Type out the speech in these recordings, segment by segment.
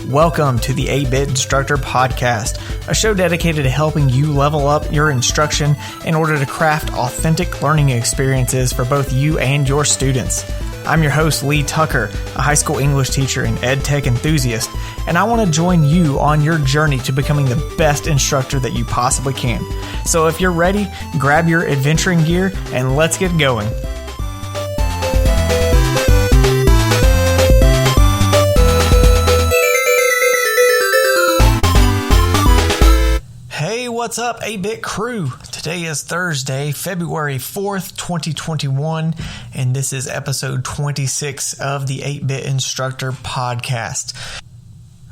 Welcome to the 8-Bit Instructor Podcast, a show dedicated to helping you level up your instruction in order to craft authentic learning experiences for both you and your students. I'm your host, Lee Tucker, a high school English teacher and ed tech enthusiast, and I want to join you on your journey to becoming the best instructor that you possibly can. So if you're ready, grab your adventuring gear and let's get going. Hey, what's up, 8-Bit crew? Today is Thursday, February 4th, 2021, and this is episode 26 of the 8-Bit Instructor Podcast.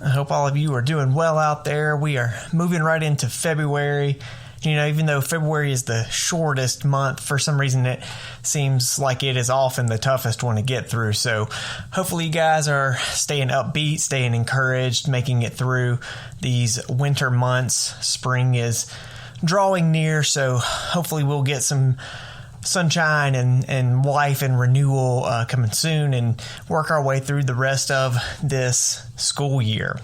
I hope all of you are doing well out there. We are moving right into February. You know, even though February is the shortest month, for some reason it seems like it is often the toughest one to get through. So hopefully you guys are staying upbeat, staying encouraged, making it through these winter months. Spring is drawing near, so hopefully we'll get some sunshine and life and renewal coming soon and work our way through the rest of this school year.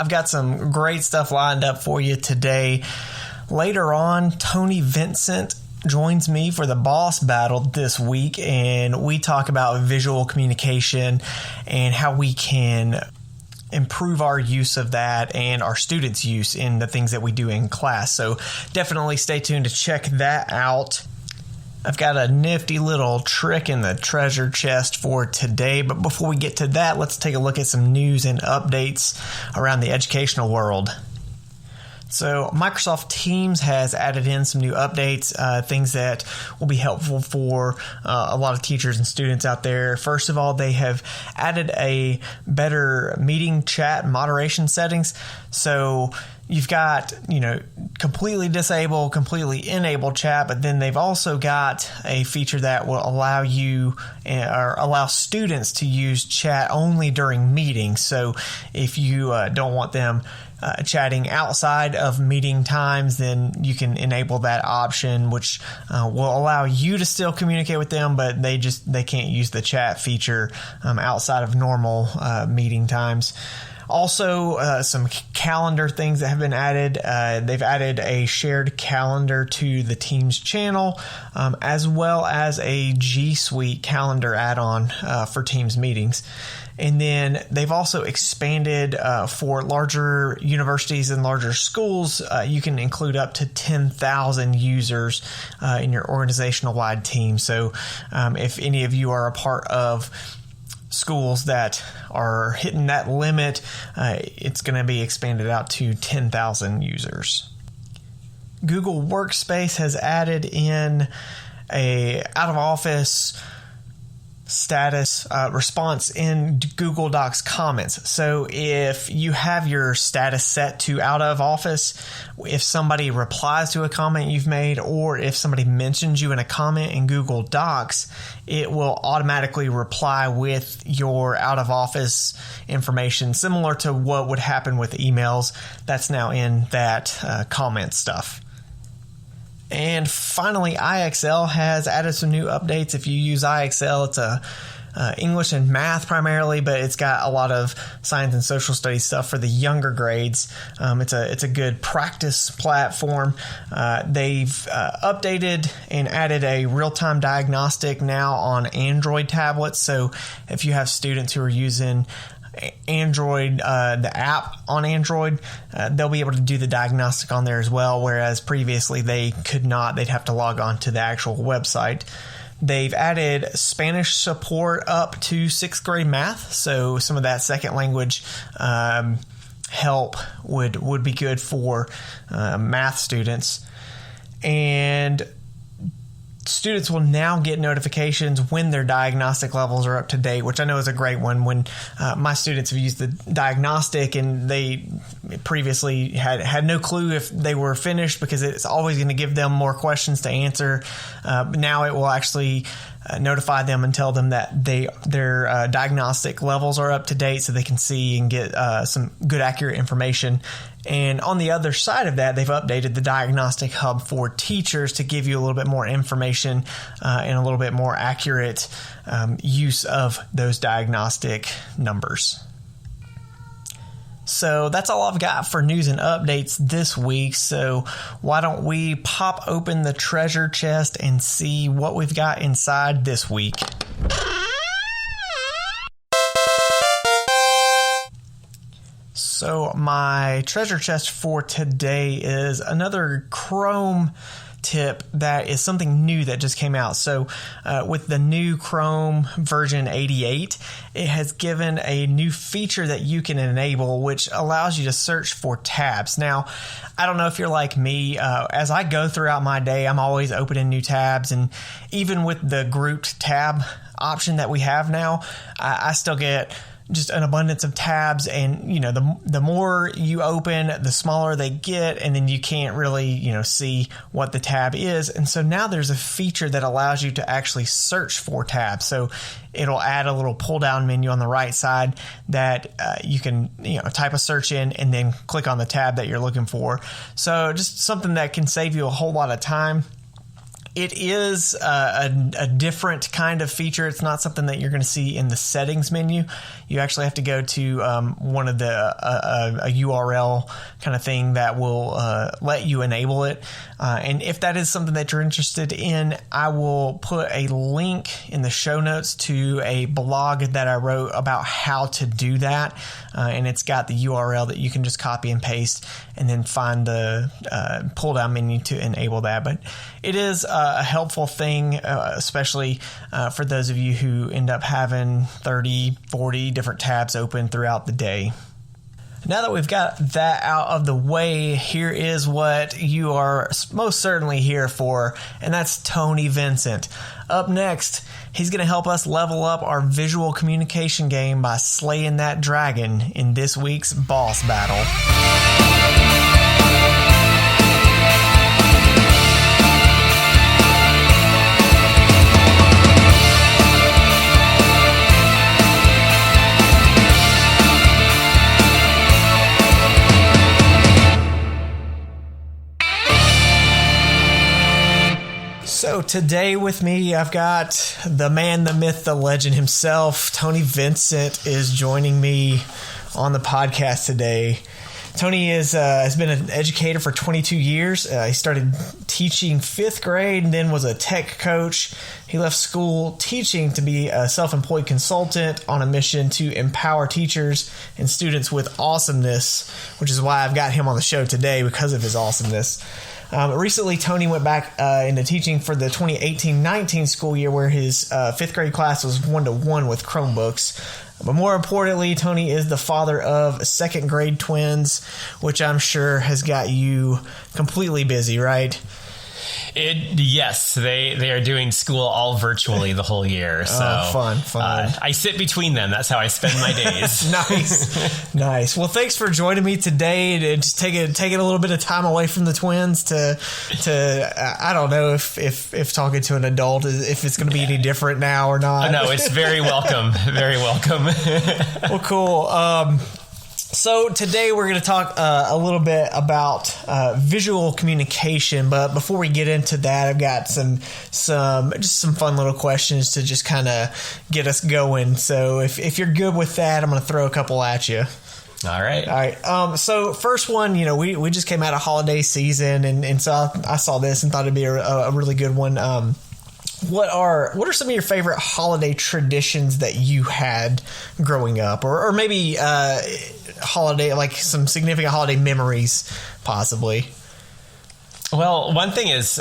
I've got some great stuff lined up for you today. Later on, Tony Vincent joins me for the boss battle this week, and we talk about visual communication and how we can improve our use of that and our students' use in the things that we do in class. So definitely stay tuned to check that out. I've got a nifty little trick in the treasure chest for today, but before we get to that, let's take a look at some news and updates around the educational world. So Microsoft Teams has added in some new updates, things that will be helpful for a lot of teachers and students out there. First of all, they have added a better meeting chat moderation settings. So you've got, completely disable, completely enable chat, but then they've also got a feature that will allow you or allow students to use chat only during meetings. So if you don't want them chatting outside of meeting times, then you can enable that option, which will allow you to still communicate with them, but they can't use the chat feature outside of normal meeting times. Also, some calendar things that have been added. They've added a shared calendar to the Teams channel, as well as a G Suite calendar add-on for Teams meetings. And then they've also expanded for larger universities and larger schools. You can include up to 10,000 users in your organizational-wide team. So if any of you are a part of schools that are hitting that limit, it's going to be expanded out to 10,000 users. Google Workspace has added in a out-of-office status response in Google Docs comments. So if you have your status set to out of office, if somebody replies to a comment you've made, or if somebody mentions you in a comment in Google Docs, it will automatically reply with your out of office information, similar to what would happen with emails. That's now in that comment stuff. And finally, IXL has added some new updates. If you use IXL, it's a English and math primarily, but it's got a lot of science and social studies stuff for the younger grades. It's a good practice platform. They've updated and added a real-time diagnostic now on Android tablets. So if you have students who are using Android, the app on Android, they'll be able to do the diagnostic on there as well, whereas previously they could not. They'd have to log on to the actual website. They've added Spanish support up to 6th grade math, so some of that second language help would be good for math students. And students will now get notifications when their diagnostic levels are up to date, which I know is a great one. When my students have used the diagnostic and they previously had no clue if they were finished, because it's always going to give them more questions to answer. Now it will actually notify them and tell them that their diagnostic levels are up to date, so they can see and get some good, accurate information. And on the other side of that, they've updated the Diagnostic Hub for teachers to give you a little bit more information and a little bit more accurate use of those diagnostic numbers. So that's all I've got for news and updates this week. So why don't we pop open the treasure chest and see what we've got inside this week. So my treasure chest for today is another Chrome tip that is something new that just came out. So with the new Chrome version 88, it has given a new feature that you can enable, which allows you to search for tabs. Now, I don't know if you're like me. As I go throughout my day, I'm always opening new tabs. And even with the grouped tab option that we have now, I still get just an abundance of tabs, and the more you open, the smaller they get, and then you can't really see what the tab is. And so now there's a feature that allows you to actually search for tabs. So it'll add a little pull down menu on the right side that you can type a search in and then click on the tab that you're looking for. So just something that can save you a whole lot of time. It is a different kind of feature. It's not something that you're going to see in the settings menu. You actually have to go to one of the a URL kind of thing that will let you enable it. And if that is something that you're interested in, I will put a link in the show notes to a blog that I wrote about how to do that. And it's got the URL that you can just copy and paste and then find the pull down menu to enable that. But it is a helpful thing, especially for those of you who end up having 30, 40 different tabs open throughout the day. Now that we've got that out of the way, here is what you are most certainly here for, and that's Tony Vincent. Up next, he's going to help us level up our visual communication game by slaying that dragon in this week's boss battle. So today with me, I've got the man, the myth, the legend himself. Tony Vincent is joining me on the podcast today. Tony has been an educator for 22 years. He started teaching 5th grade and then was a tech coach. He left school teaching to be a self-employed consultant on a mission to empower teachers and students with awesomeness, which is why I've got him on the show today, because of his awesomeness. Recently, Tony went back into teaching for the 2018-19 school year, where his 5th grade class was 1-to-1 with Chromebooks. But more importantly, Tony is the father of 2nd grade twins, which I'm sure has got you completely busy, right? Yes, they are doing school all virtually the whole year. So fun. I sit between them. That's how I spend my days. Nice. Well, thanks for joining me today. To just taking a little bit of time away from the twins to I don't know if talking to an adult if it's going to be any different now or not. No, it's very welcome. Very welcome. Well, cool. So today we're going to talk a little bit about visual communication, but before we get into that, I've got some fun little questions to just kind of get us going. So if you're good with that, I'm going to throw a couple at you. All right. So first one, we just came out of holiday season, and so I saw this and thought it'd be a really good one. What are some of your favorite holiday traditions that you had growing up, or maybe holiday, like some significant holiday memories, possibly? Well, one thing is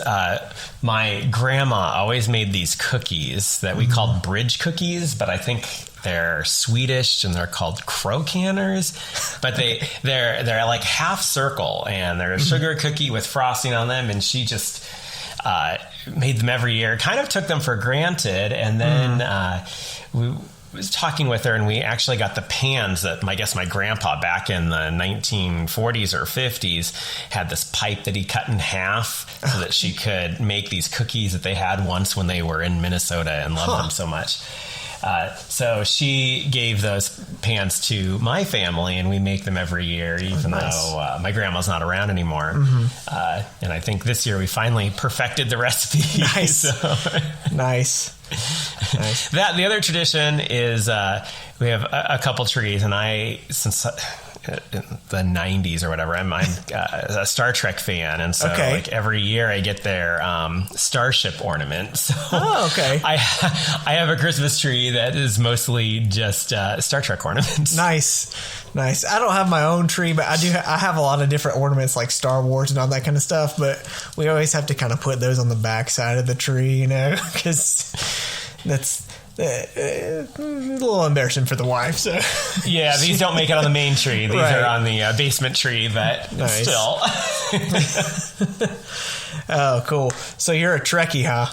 my grandma always made these cookies that we called bridge cookies, but I think they're Swedish and they're called crocanners, but they're like half circle and they're a sugar cookie with frosting on them, and she just made them every year, kind of took them for granted. And then we was talking with her, and we actually got the pans that I guess my grandpa back in the 1940s or 50s had this pipe that he cut in half so that she could make these cookies that they had once when they were in Minnesota and loved them so much. So she gave those pans to my family, and we make them every year, even though my grandma's not around anymore. And I think this year we finally perfected the recipe. Nice. Nice. The other tradition is we have a couple trees, and since the 90s or whatever. I'm a Star Trek fan, and so like every year I get their starship ornament. So okay. I have a Christmas tree that is mostly just Star Trek ornaments. Nice. I don't have my own tree, but I have a lot of different ornaments like Star Wars and all that kind of stuff, but we always have to kind of put those on the back side of the tree, because that's a little embarrassing for the wife. So yeah, these don't make it on the main tree. These are on the basement tree, but still. Oh, cool. So you're a Trekkie, huh?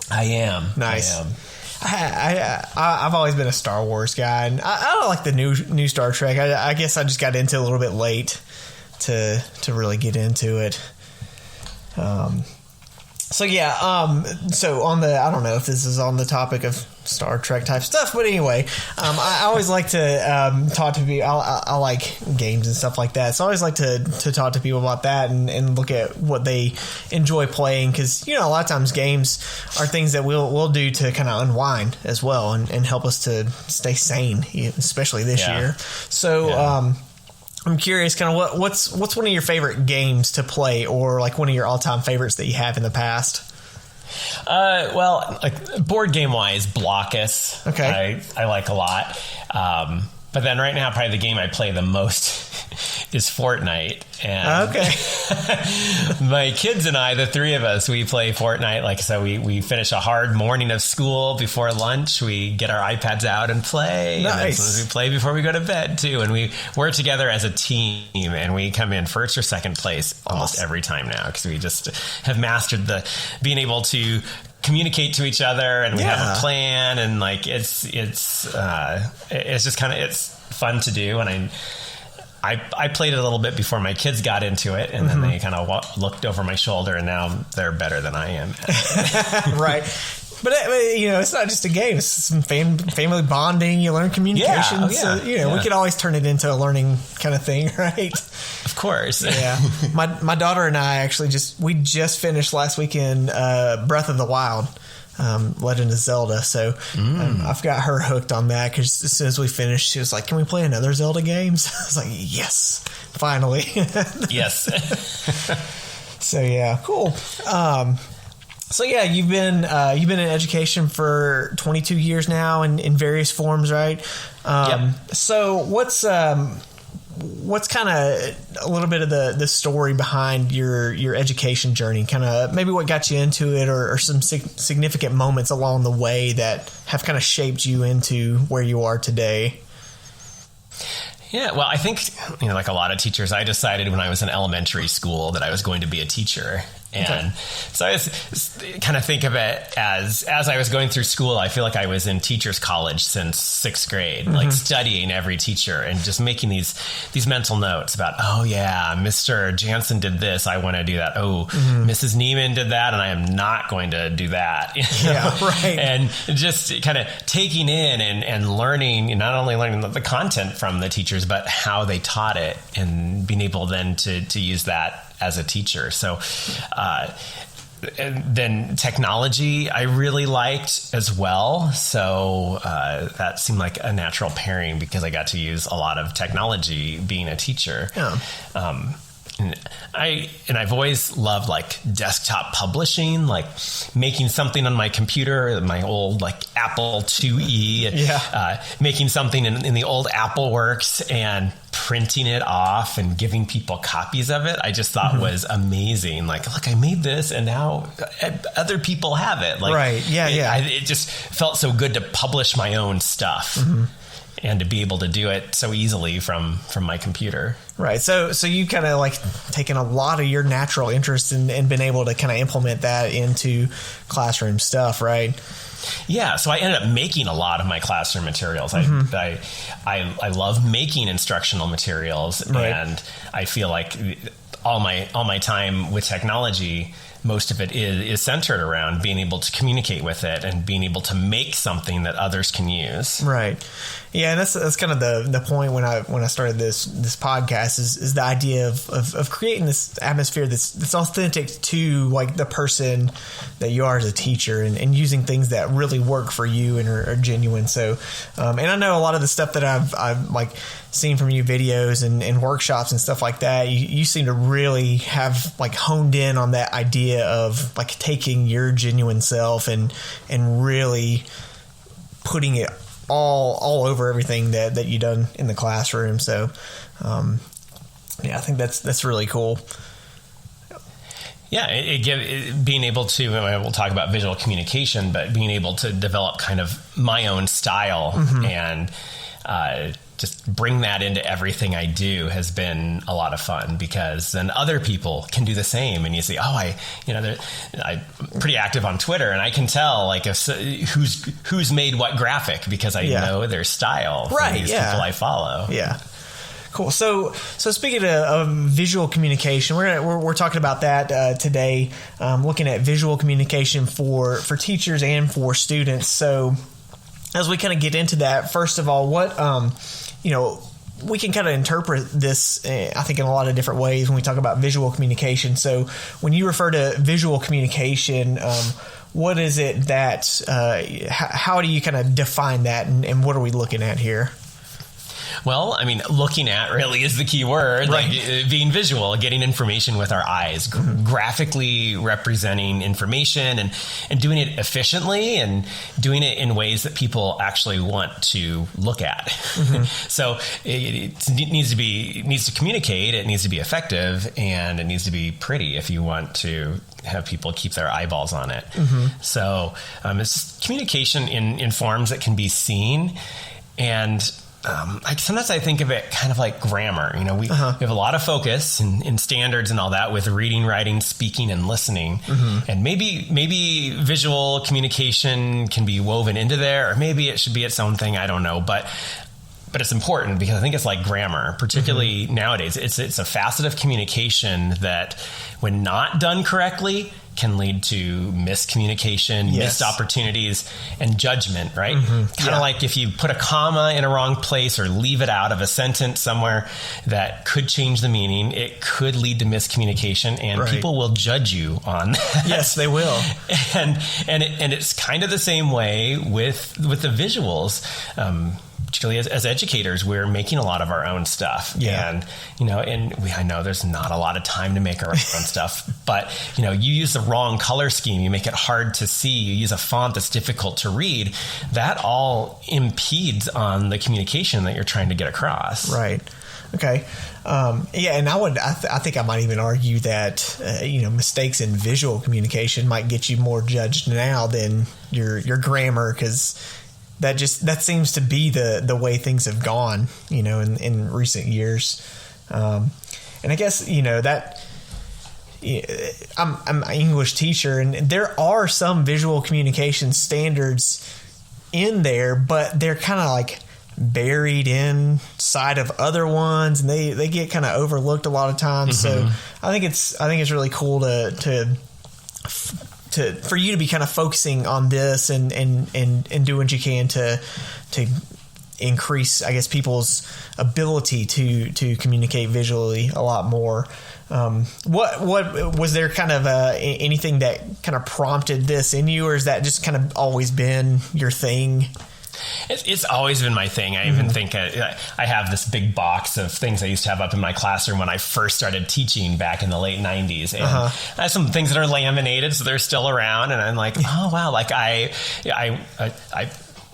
I am. Nice. I've always been a Star Wars guy, and I don't like the new Star Trek. I guess I just got into it a little bit late to really get into it. So on the, I don't know if this is on the topic of Star Trek type stuff, but anyway, I always like to talk to people. I like games and stuff like that, so I always like to talk to people about that and look at what they enjoy playing, because a lot of times games are things that we'll do to kind of unwind as well and help us to stay sane, especially this year. So I'm curious, kind of what's one of your favorite games to play, or like one of your all-time favorites that you have in the past? Well, like board game wise, Blockus. Okay, I like a lot. But then right now, probably the game I play the most is Fortnite. And my kids and I, the three of us, we play Fortnite. Like, so we finish a hard morning of school before lunch. We get our iPads out and play. Nice. And then sometimes we play before we go to bed too. And we work together as a team, and we come in first or second place almost every time now, because we just have mastered being able to communicate to each other, and we have a plan, and like it's just kind of, it's fun to do. And I played it a little bit before my kids got into it, and then they kind of looked over my shoulder, and now they're better than I am. Right. But it's not just a game. It's some family bonding. You learn communication. So, we could always turn it into a learning kind of thing, right? Of course. Yeah. My daughter and I actually just finished last weekend Breath of the Wild, Legend of Zelda. So I've got her hooked on that, because as soon as we finished, she was like, "Can we play another Zelda game?" So I was like, "Yes, finally." Yes. So yeah, cool. So yeah, you've been in education for 22 years now in various forms, right? So what's kind of a little bit of the story behind your education journey? Kind of maybe what got you into it, or some significant moments along the way that have kind of shaped you into where you are today? Yeah, well, I think, like a lot of teachers, I decided when I was in elementary school that I was going to be a teacher. And so I kind of think of it as I was going through school, I feel like I was in teacher's college since sixth grade, like studying every teacher and just making these mental notes about, oh yeah, Mr. Jansen did this, I want to do that. Oh, Mrs. Neiman did that, and I am not going to do that. Yeah, right. And just kind of taking in and learning, not only learning the content from the teachers, but how they taught it, and being able then to use that as a teacher. So, and then technology I really liked as well. So that seemed like a natural pairing, because I got to use a lot of technology being a teacher. Yeah. And I've always loved like desktop publishing, like making something on my computer, my old like Apple IIe, making something in the old Apple Works and printing it off and giving people copies of it. I just thought was amazing. Like, look, I made this, and now other people have it. Like, right. Yeah. It just felt so good to publish my own stuff. And to be able to do it so easily from my computer. Right. So you kind of like taken a lot of your natural interest and been able to kind of implement that into classroom stuff, right? Yeah. So I ended up making a lot of my classroom materials. I love making instructional materials, right. And I feel like all my time with technology most of it is centered around being able to communicate with it and being able to make something that others can use. Right. Yeah, and that's kind of the point when I started this podcast is the idea of creating this atmosphere that's authentic to like the person that you are as a teacher, and using things that really work for you and are genuine. So, and I know a lot of the stuff that I've like seen from you, videos and workshops and stuff like that, you seem to really have like honed in on that idea of like taking your genuine self and really putting it all over everything that you done in the classroom. So, yeah, I think that's really cool. Yeah, being able to, we'll talk about visual communication, but being able to develop kind of my own style and just bring that into everything I do has been a lot of fun, because then other people can do the same. And you see, I'm pretty active on Twitter, and I can tell like who's made what graphic because I know their style from these people I follow. Yeah. Cool. So speaking of visual communication, we're talking about that today, looking at visual communication for teachers and for students. So as we kind of get into that, first of all, what we can kind of interpret this, I think, in a lot of different ways when we talk about visual communication. So when you refer to visual communication, what is it that, how do you kind of define that, and what are we looking at here? Well, I mean, looking at really is the key word, right. Like being visual, getting information with our eyes, graphically representing information and doing it efficiently and doing it in ways that people actually want to look at. So it needs to communicate, it needs to be effective, and it needs to be pretty if you want to have people keep their eyeballs on it. So it's communication in forms that can be seen. And sometimes I think of it kind of like grammar. We have a lot of focus in standards and all that with reading, writing, speaking, and listening. And maybe visual communication can be woven into there, or maybe it should be its own thing. I don't know, but it's important, because I think it's like grammar, particularly nowadays. It's a facet of communication that, when not done correctly, can lead to miscommunication, missed opportunities, and judgment, right? Kind of like if you put a comma in a wrong place or leave it out of a sentence somewhere that could change the meaning, it could lead to miscommunication, and people will judge you on that. Yes, they will. And it's kind of the same way with the visuals. Particularly as educators, we're making a lot of our own stuff. And, I know there's not a lot of time to make our own stuff, but, you use the wrong color scheme, you make it hard to see, you use a font that's difficult to read, that all impedes on the communication that you're trying to get across. Right. Okay. And I think I might even argue that, mistakes in visual communication might get you more judged now than your grammar, because that seems to be the way things have gone, in recent years. And I guess, that I'm an English teacher, and there are some visual communication standards in there, but they're kind of like buried inside of other ones, and they get kind of overlooked a lot of times. So I think it's really cool for you to be kind of focusing on this and do what you can to increase, I guess, people's ability to communicate visually a lot more. What was there kind of anything that kind of prompted this in you, or is that just kind of always been your thing? It's always been my thing. I even think I have this big box of things I used to have up in my classroom when I first started teaching back in the late 90s. And I have some things that are laminated, so they're still around. And I'm like, oh, wow. Like I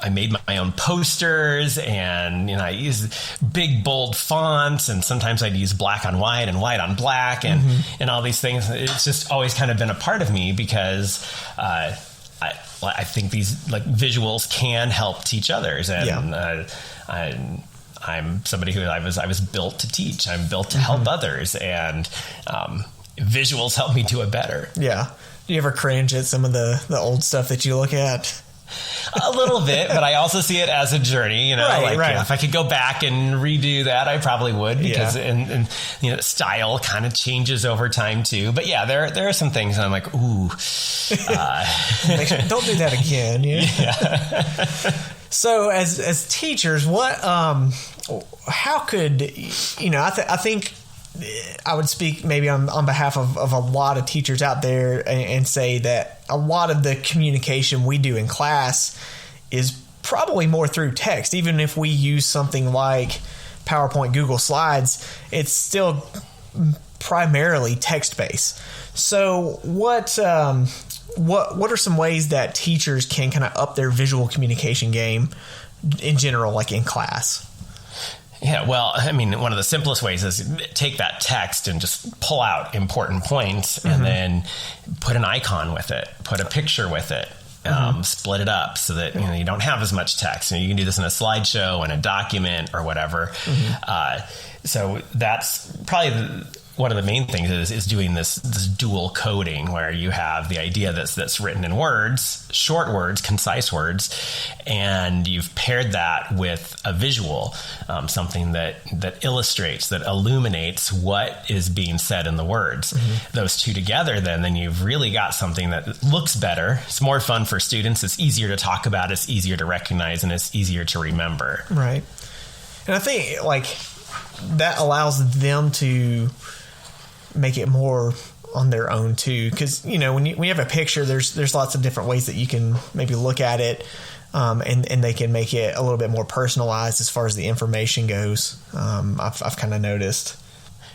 made my own posters, and I use big bold fonts, and sometimes I'd use black on white and white on black and all these things. It's just always kind of been a part of me, because I think these like visuals can help teach others, and I'm somebody who I was built to teach. I'm built to help others, and visuals help me do it better. Yeah. Do you ever cringe at some of the old stuff that you look at? A little bit, but I also see it as a journey, right. If I could go back and redo that, I probably would, because and style kind of changes over time too. But yeah, there are some things I'm like, ooh, don't do that again. Yeah. So as teachers, what, how could, I think I would speak maybe on behalf of a lot of teachers out there and say that a lot of the communication we do in class is probably more through text. Even if we use something like PowerPoint, Google Slides, it's still primarily text-based. So what are some ways that teachers can kind of up their visual communication game in general, like in class? Yeah, well, I mean, one of the simplest ways is take that text and just pull out important points and then put an icon with it, put a picture with it, split it up so that you don't have as much text. You can do this in a slideshow, in a document, or whatever. So that's probably one of the main things is doing this dual coding, where you have the idea that's written in words, short words, concise words, and you've paired that with a visual, something that illustrates, that illuminates what is being said in the words. Those two together, then you've really got something that looks better. It's more fun for students. It's easier to talk about. It's easier to recognize, and it's easier to remember. Right. And I think that allows them to make it more on their own too, because when you have a picture, there's lots of different ways that you can maybe look at it, and they can make it a little bit more personalized as far as the information goes. I've kind of noticed.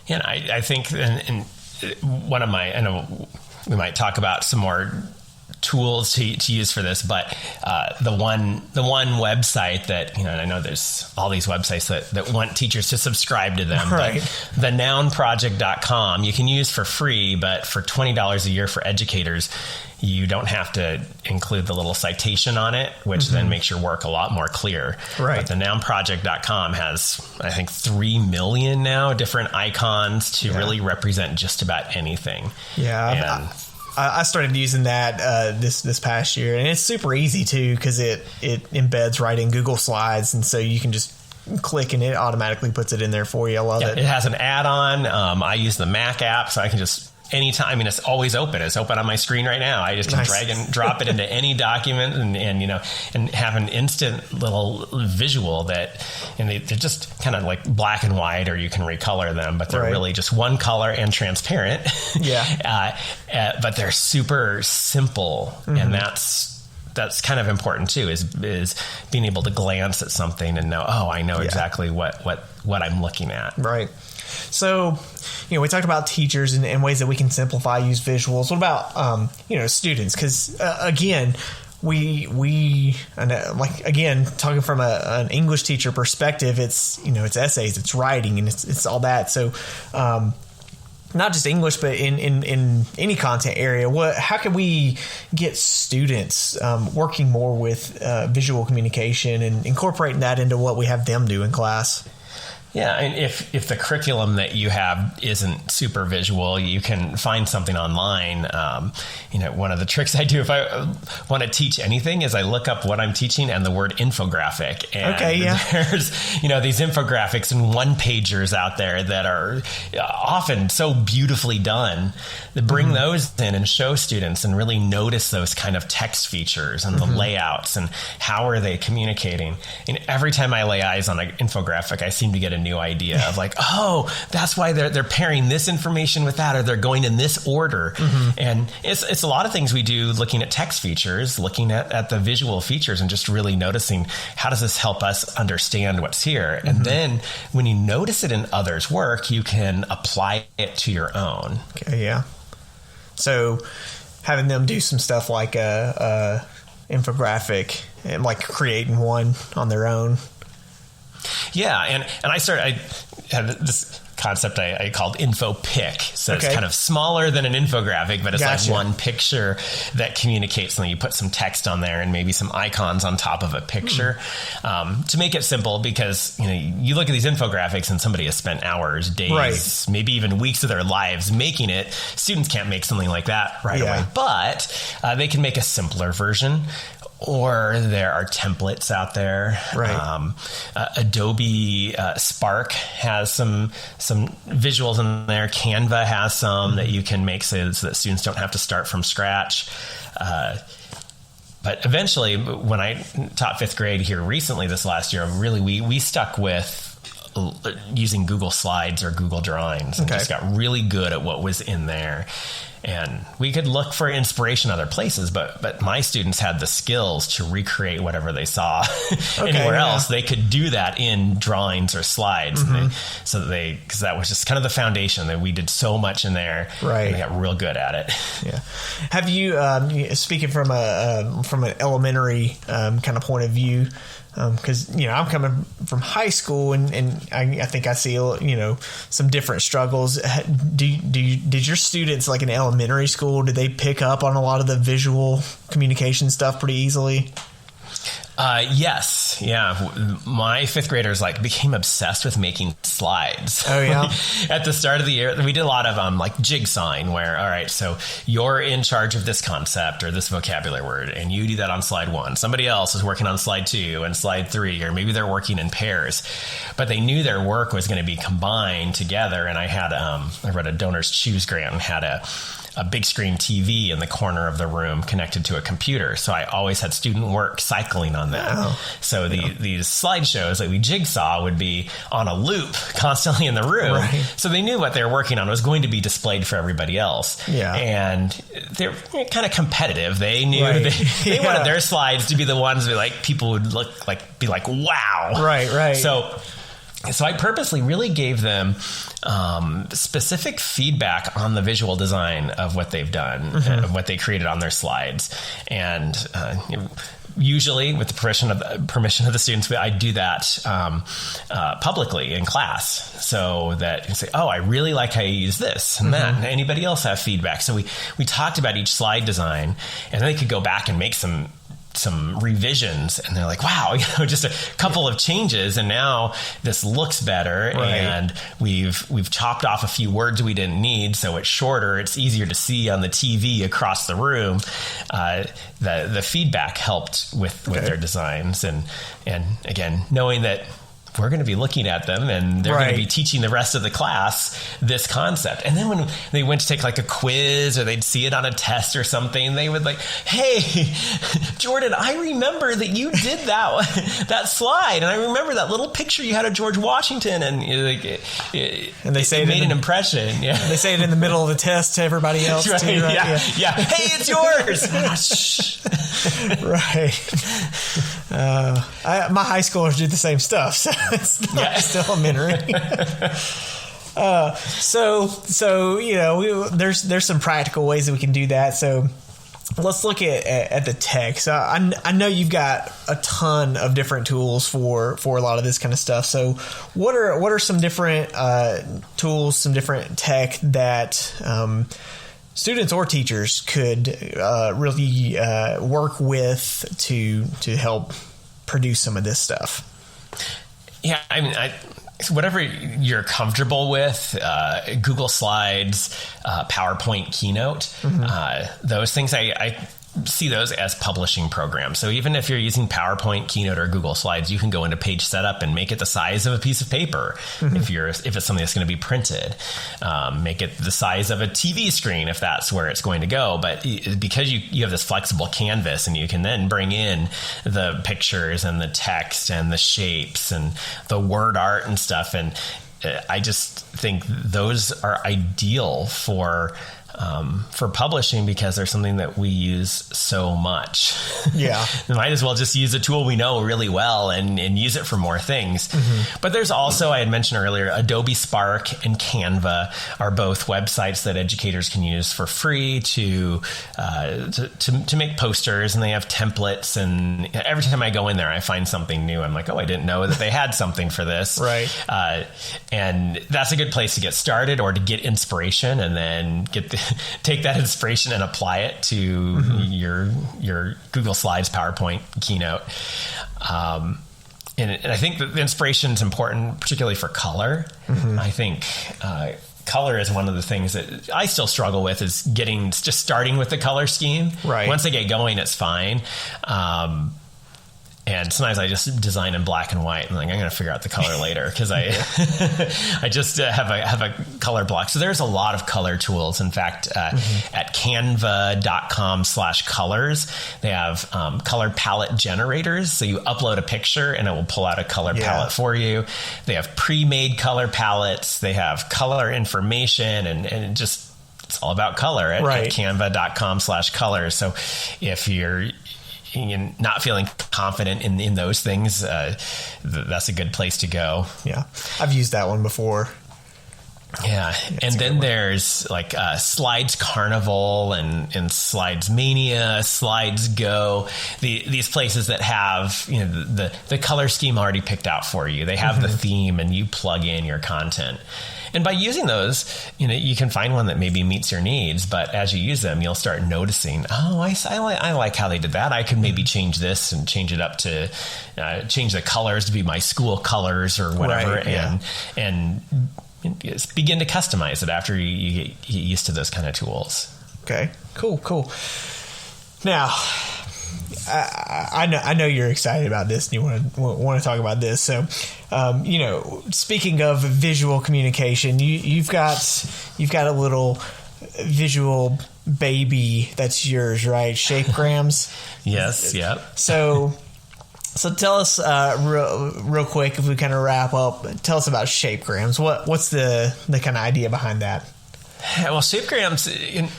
Yeah, and I think, and one of my, I know we might talk about some more tools to use for this, but the one website that and I know there's all these websites that want teachers to subscribe to them, right. But the nounproject.com you can use for free, but for $20 a year for educators, you don't have to include the little citation on it, which then makes your work a lot more clear. Right. But the nounproject.com has, I think, 3 million now different icons to really represent just about anything. Yeah. I started using that this past year, and it's super easy too, because it embeds right in Google Slides, and so you can just click and it automatically puts it in there for you. I love it. It has an add-on. I use the Mac app, so I can just anytime. I mean, it's always open. It's open on my screen right now. I just can drag and drop it into any document, and have an instant little visual that, and they're just kind of like black and white, or you can recolor them, but they're really just one color and transparent. Yeah. But they're super simple, and that's kind of important too, is being able to glance at something and know, I know exactly what I'm looking at. Right. So, we talked about teachers and ways that we can simplify, use visuals. What about, students? Because, again, again, talking from an English teacher perspective, it's essays, it's writing, and it's all that. So, not just English, but in any content area, how can we get students working more with visual communication and incorporating that into what we have them do in class? Yeah, and if the curriculum that you have isn't super visual, you can find something online. One of the tricks I do if I want to teach anything is I look up what I'm teaching and the word infographic. And there's, these infographics and one-pagers out there that are often so beautifully done. That bring those in and show students and really notice those kind of text features and the layouts and how are they communicating. And every time I lay eyes on an infographic, I seem to get a new idea of that's why they're pairing this information with that, or they're going in this order. And it's a lot of things we do looking at text features, looking at the visual features, and just really noticing how does this help us understand what's here. And then when you notice it in others' work, you can apply it to your own. Okay, yeah. So having them do some stuff like a infographic and like creating one on their own. Yeah, and I had this concept I called InfoPic. So it's Okay. kind of smaller than an infographic, but it's Gotcha. like one picture that communicates something. You put some text on there and maybe some icons on top of a picture to make it simple, because you look at these infographics and somebody has spent hours, days, Right. maybe even weeks of their lives making it. Students can't make something like that right Yeah. away, but they can make a simpler version. Or there are templates out there. Right. Adobe Spark has some visuals in there. Canva has some that you can make so that students don't have to start from scratch. But eventually, when I taught fifth grade here recently this last year, really we stuck with using Google Slides or Google Drawings and just got really good at what was in there. And we could look for inspiration other places, but my students had the skills to recreate whatever they saw anywhere else. They could do that in drawings or slides. Because that was just kind of the foundation, that we did so much in there. Right. And we got real good at it. Yeah. Have you, speaking from an elementary kind of point of view, because I'm coming from high school, and I think I see some different struggles. Did your students, like in elementary school, did they pick up on a lot of the visual communication stuff pretty easily? Yes. Yeah. My fifth graders became obsessed with making slides. Oh yeah. At the start of the year, we did a lot of jigsawing, where, all right, so you're in charge of this concept or this vocabulary word, and you do that on slide 1. Somebody else is working on slide 2 and slide 3, or maybe they're working in pairs, but they knew their work was going to be combined together. And I had, I read a Donors Choose grant and had a big screen TV in the corner of the room connected to a computer. So I always had student work cycling on that. Oh. So these slideshows that we jigsaw would be on a loop constantly in the room. Right. So they knew what they were working on was going to be displayed for everybody else. Yeah. And they're kind of competitive. They knew they wanted their slides to be the ones that people would be like, wow. Right. So I purposely really gave them specific feedback on the visual design of what they've done, of what they created on their slides. And usually, with the permission of the students, I do that publicly in class, so that you say, oh, I really like how you use this and that. And anybody else have feedback? So we talked about each slide design, and then they could go back and make some revisions, and they're like, wow, just a couple of changes, and now this looks better. Right. And we've chopped off a few words we didn't need, so it's shorter, it's easier to see on the TV across the room. The feedback helped with their designs, and again, knowing that we're going to be looking at them, and they're going to be teaching the rest of the class this concept. And then when they went to take a quiz, or they'd see it on a test or something, they would hey, Jordan, I remember that you did that slide, and I remember that little picture you had of George Washington, and it made an impression. Yeah, they say it in the middle of the test to everybody else too. Right? Yeah. Hey, it's yours. My high schoolers do the same stuff, so it's not just elementary. There's some practical ways that we can do that. So let's look at the tech. So I know you've got a ton of different tools for a lot of this kind of stuff. So what are some different tools, some different tech that students or teachers could really work with to help produce some of this stuff? Yeah, I mean, whatever you're comfortable with, Google Slides, PowerPoint Keynote, those things, I see those as publishing programs. So even if you're using PowerPoint, Keynote, or Google Slides, you can go into page setup and make it the size of a piece of paper. If it's something that's going to be printed, make it the size of a TV screen if that's where it's going to go. But because you have this flexible canvas, and you can then bring in the pictures and the text and the shapes and the word art and stuff, and I just think those are ideal for for publishing because they're something that we use so much. Yeah. We might as well just use a tool we know really well and use it for more things. But there's also, I had mentioned earlier, Adobe Spark and Canva are both websites that educators can use for free to make posters, and they have templates. And every time I go in there, I find something new. I'm like, oh, I didn't know that they had something for this. Right. And that's a good place to get started or to get inspiration, and then take that inspiration and apply it to your Google Slides, PowerPoint, Keynote. And I think that the inspiration is important, particularly for color. I think color is one of the things that I still struggle with, is just starting with the color scheme. Right. Once I get going, it's fine. And sometimes I just design in black and white, and I'm going to figure out the color later because I just have a color block. So there's a lot of color tools. In fact, at canva.com/colors, they have color palette generators. So you upload a picture and it will pull out a color palette for you. They have pre-made color palettes. They have color information, and it's all about color at canva.com/colors. So if you're not feeling confident in those things, that's a good place to go. Yeah. I've used that one before. Yeah. And then there's like Slides Carnival and Slides Mania, Slides Go, these places that have, the color scheme already picked out for you. They have the theme, and you plug in your content. And by using those, you can find one that maybe meets your needs, but as you use them, you'll start noticing, I like how they did that. I could maybe change this and change it up to change the colors to be my school colors or whatever, and begin to customize it after you get used to those kind of tools. Okay, cool. Now, I know you're excited about this and you want to talk about this. So, speaking of visual communication, you've got a little visual baby that's yours, right? Shapegrams. Yes. Yep. So tell us real quick, if we kind of wrap up, tell us about Shapegrams. What's the kind of idea behind that? Well, Shapegrams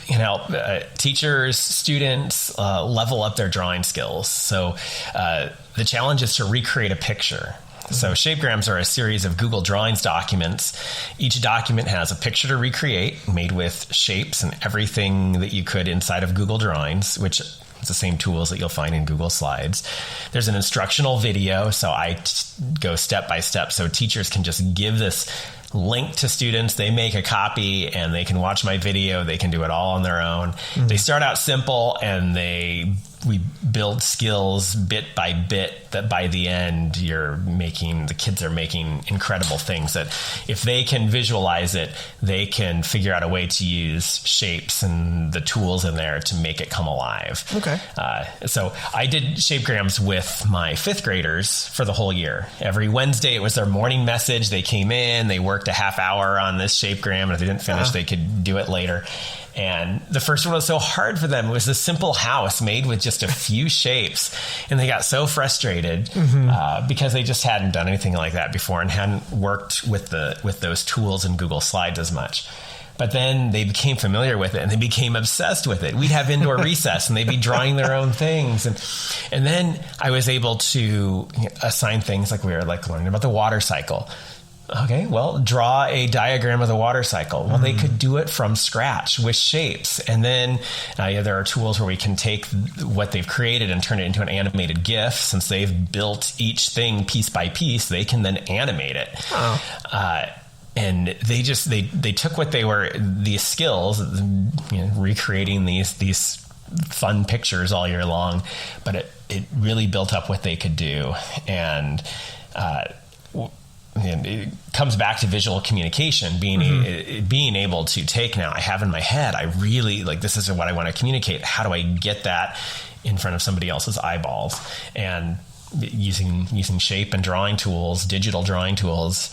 can help teachers, students level up their drawing skills. So the challenge is to recreate a picture. So Shapegrams are a series of Google Drawings documents. Each document has a picture to recreate made with shapes and everything that you could inside of Google Drawings, which is the same tools that you'll find in Google Slides. There's an instructional video, so I go step by step so teachers can just give this link to students. They make a copy and they can watch my video. They can do it all on their own. They start out simple, and we build skills bit by bit that by the end the kids are making incredible things that if they can visualize it, they can figure out a way to use shapes and the tools in there to make it come alive. Okay. So I did Shapegrams with my fifth graders for the whole year. Every Wednesday, it was their morning message. They came in, they worked a half hour on this Shapegram, and if they didn't finish, they could do it later. And the first one was so hard for them. It was a simple house made with just a few shapes. And they got so frustrated because they just hadn't done anything like that before and hadn't worked with those tools in Google Slides as much. But then they became familiar with it and they became obsessed with it. We'd have indoor recess and they'd be drawing their own things. And then I was able to assign things like we were learning about the water cycle. Okay, well, draw a diagram of the water cycle. Well, they could do it from scratch with shapes. And then there are tools where we can take what they've created and turn it into an animated GIF. Since they've built each thing piece by piece, they can then animate it. And they took what these skills, recreating these fun pictures all year long, but it really built up what they could do. And it comes back to visual communication, being able to take, now I have in my head, I really this is what I want to communicate. How do I get that in front of somebody else's eyeballs? And using shape and drawing tools, digital drawing tools,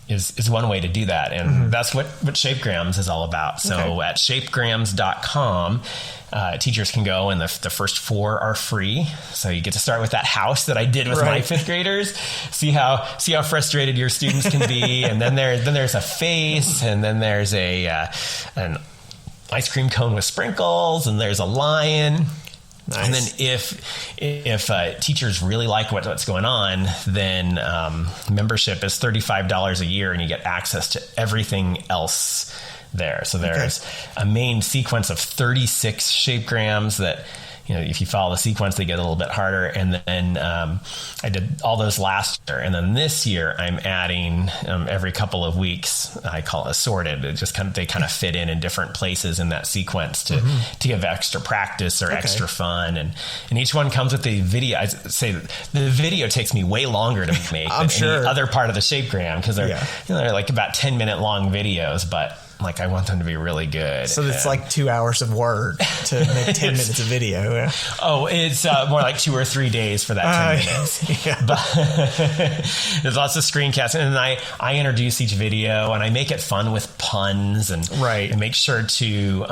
is one way to do that. And that's what Shapegrams is all about. So at shapegrams.com, teachers can go, and the first 4 are free. So you get to start with that house that I did with my fifth graders. See how frustrated your students can be. And then there's a face, and then there's an ice cream cone with sprinkles, and there's a lion. Nice. And then if teachers really like what's going on, then membership is $35 a year, and you get access to everything else there. So there's a main sequence of 36 shapegrams that, if you follow the sequence, they get a little bit harder. And then I did all those last year. And then this year I'm adding every couple of weeks. I call it assorted. It just they kind of fit in different places in that sequence to give extra practice or extra fun. And each one comes with a video. I say the video takes me way longer to make than any other part of the shapegram, because they're like about 10-minute long videos, but I want them to be really good. So it's like 2 hours of work to make 10 minutes of video. Yeah. Oh, it's more like 2 or 3 days for that 10 minutes. Yeah. But there's lots of screencasts. And then I introduce each video, and I make it fun with puns and make sure to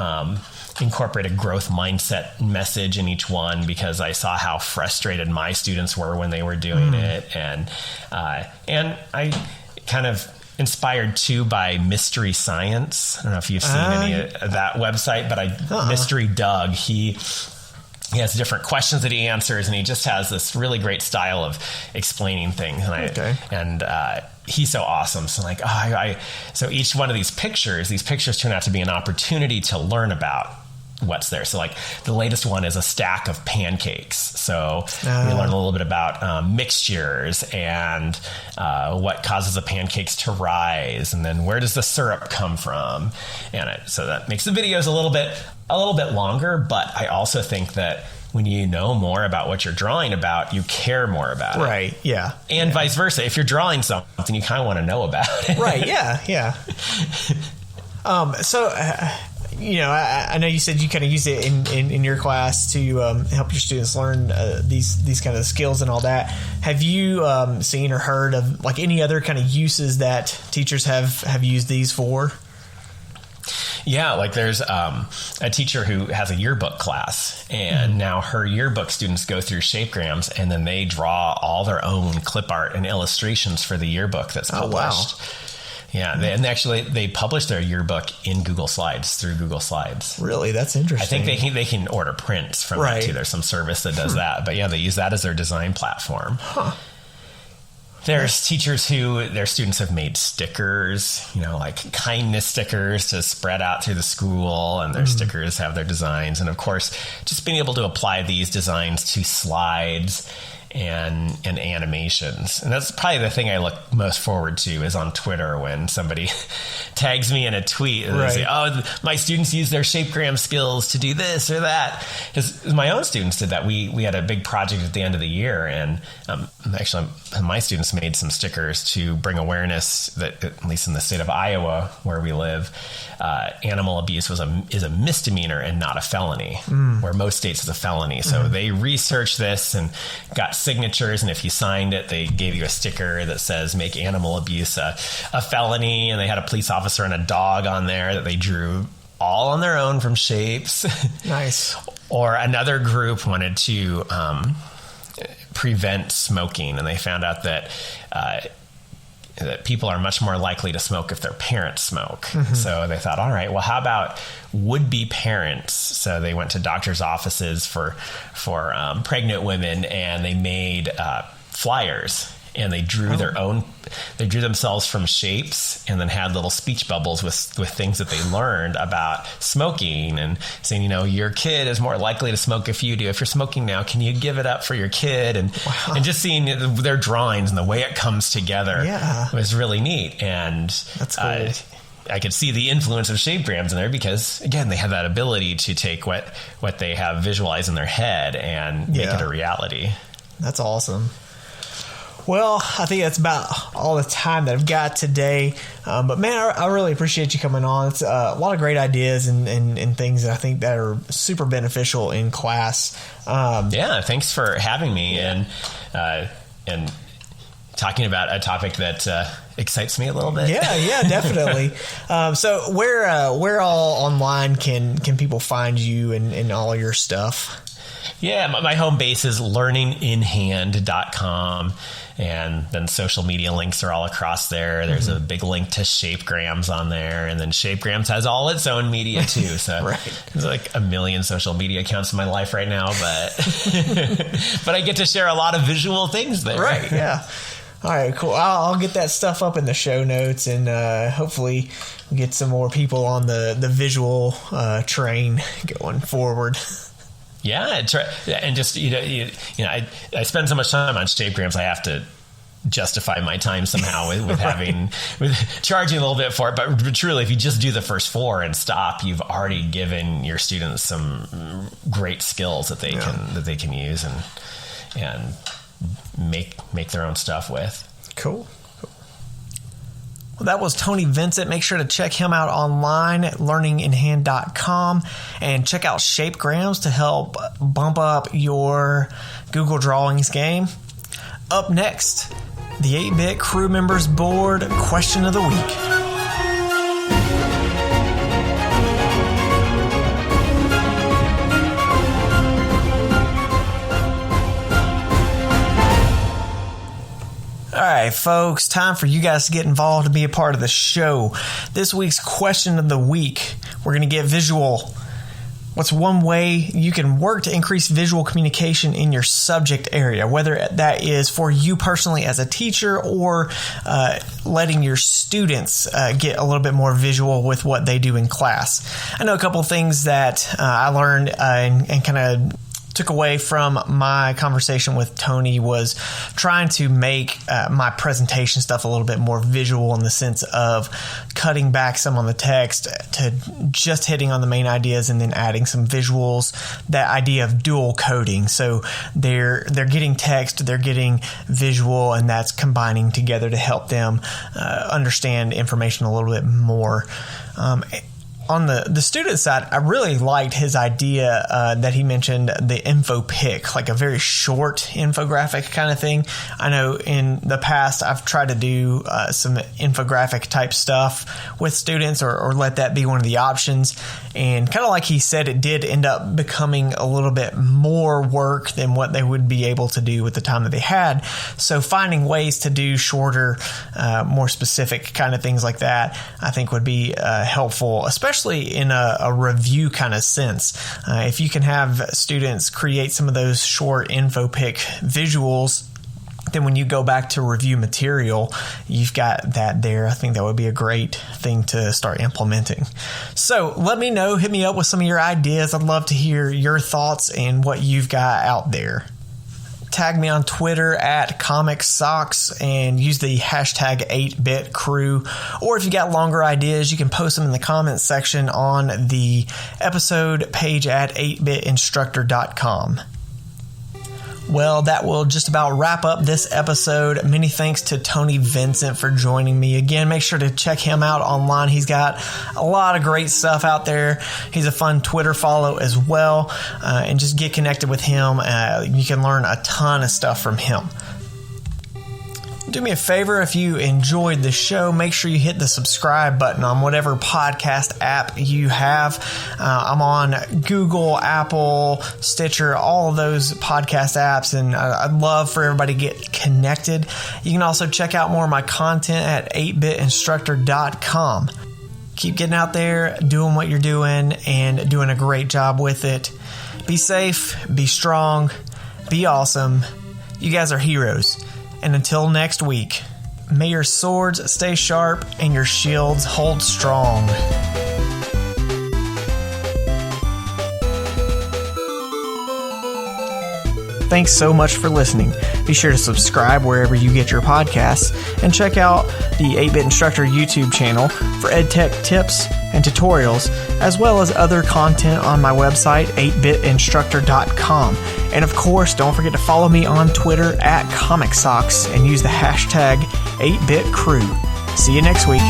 incorporate a growth mindset message in each one, because I saw how frustrated my students were when they were doing it. And I kind of inspired too by Mystery Science. I don't know if you've seen any of that website, but Mystery Doug, he has different questions that he answers, and he just has this really great style of explaining things. And he's so awesome. So so each one of these pictures turn out to be an opportunity to learn about what's there. So the latest one is a stack of pancakes. So we learn a little bit about mixtures and what causes the pancakes to rise, and then where does the syrup come from. And so that makes the videos a little bit longer. But I also think that when you know more about what you're drawing about, you care more about it. Right. Yeah. And vice versa. If you're drawing something, you kind of want to know about it. Right. Yeah. Yeah. I know you said you kind of use it in your class to help your students learn these kind of skills and all that. Have you seen or heard of any other kind of uses that teachers have used these for? Yeah, there's a teacher who has a yearbook class, and now her yearbook students go through shapegrams, and then they draw all their own clip art and illustrations for the yearbook that's published. Oh, wow. Yeah, they publish their yearbook in Google Slides, through Google Slides. Really? That's interesting. I think they can order prints from that too. There's some service that does that. But they use that as their design platform. Huh. There's teachers who their students have made stickers, kindness stickers to spread out through the school, and their stickers have their designs. And of course, just being able to apply these designs to slides and animations. And that's probably the thing I look most forward to is on Twitter, when somebody tags me in a tweet and they say, oh, my students use their shapegram skills to do this or that. Because my own students did that. We had a big project at the end of the year, and actually my students made some stickers to bring awareness that, at least in the state of Iowa where we live, animal abuse is a misdemeanor and not a felony, where most states is a felony. So they researched this and got signatures, and if you signed it, they gave you a sticker that says "Make animal abuse a felony," and they had a police officer and a dog on there that they drew all on their own from shapes. Nice. Or another group wanted to prevent smoking, and they found out that people are much more likely to smoke if their parents smoke. So they thought, all right, well, how about would-be parents? So they went to doctors' offices for pregnant women, and they made flyers, and they drew they drew themselves from shapes, and then had little speech bubbles with things that they learned about smoking, and saying, your kid is more likely to smoke if you do. If you're smoking now, can you give it up for your kid? And just seeing their drawings and the way it comes together was really neat. And that's cool. I could see the influence of shapegrams in there, because again, they have that ability to take what they have visualized in their head and make it a reality. That's awesome. Well, I think that's about all the time that I've got today. But man, I really appreciate you coming on. It's a lot of great ideas and things that I think that are super beneficial in class. Thanks for having me and talking about a topic that excites me a little bit. Yeah, definitely. So where all online can people find you and all your stuff? Yeah, my home base is learninginhand.com, and then social media links are all across there. There's a big link to Shapegrams on there, and then Shapegrams has all its own media too. So Right. There's like a million social media accounts in my life right now, but but I get to share a lot of visual things there. Right, yeah. All right, cool. I'll get that stuff up in the show notes, and hopefully get some more people on the visual train going forward. Yeah, and just I spend so much time on Shapegrams, I have to justify my time somehow with having with charging a little bit for it. But truly, if you just do the first 4 and stop, you've already given your students some great skills that they can use and make their own stuff with. Cool. Well, that was Tony Vincent. Make sure to check him out online at learninginhand.com and check out Shapegrams to help bump up your Google Drawings game. Up next, the 8-Bit Crew Members Board Question of the Week. All right, folks, time for you guys to get involved and be a part of the show. This week's question of the week, we're going to get visual. What's one way you can work to increase visual communication in your subject area, whether that is for you personally as a teacher or letting your students get a little bit more visual with what they do in class? I know a couple of things that I learned and kind of took away from my conversation with Tony was trying to make my presentation stuff a little bit more visual, in the sense of cutting back some on the text to just hitting on the main ideas and then adding some visuals. That idea of dual coding. So they're getting text, they're getting visual, and that's combining together to help them understand information a little bit more. On the student side, I really liked his idea that he mentioned, the InfoPic, like a very short infographic kind of thing. I know in the past I've tried to do some infographic type stuff with students or let that be one of the options. And kind of like he said, it did end up becoming a little bit more work than what they would be able to do with the time that they had. So finding ways to do shorter, more specific kind of things like that, I think would be helpful, especially in a review kind of sense. If you can have students create some of those short InfoPic visuals, then when you go back to review material, you've got that there. I think that would be a great thing to start implementing. So let me know, hit me up with some of your ideas. I'd love to hear your thoughts and what you've got out there. Tag me on Twitter at Comic Socks and use the hashtag 8BitCrew. Or if you got longer ideas, you can post them in the comments section on the episode page at 8bitinstructor.com. Well, that will just about wrap up this episode. Many thanks to Tony Vincent for joining me again. Make sure to check him out online. He's got a lot of great stuff out there. He's a fun Twitter follow as well. And just get connected with him. You can learn a ton of stuff from him. Do me a favor, if you enjoyed the show, make sure you hit the subscribe button on whatever podcast app you have. I'm on Google, Apple, Stitcher, all of those podcast apps, and I'd love for everybody to get connected. You can also check out more of my content at 8bitinstructor.com. Keep getting out there, doing what you're doing, and doing a great job with it. Be safe, be strong, be awesome. You guys are heroes. And until next week, may your swords stay sharp and your shields hold strong. Thanks so much for listening. Be sure to subscribe wherever you get your podcasts and check out the 8-Bit Instructor YouTube channel for EdTech tips and tutorials, as well as other content on my website, 8bitinstructor.com. And of course, don't forget to follow me on Twitter at ComicSocks and use the hashtag 8BitCrew. See you next week.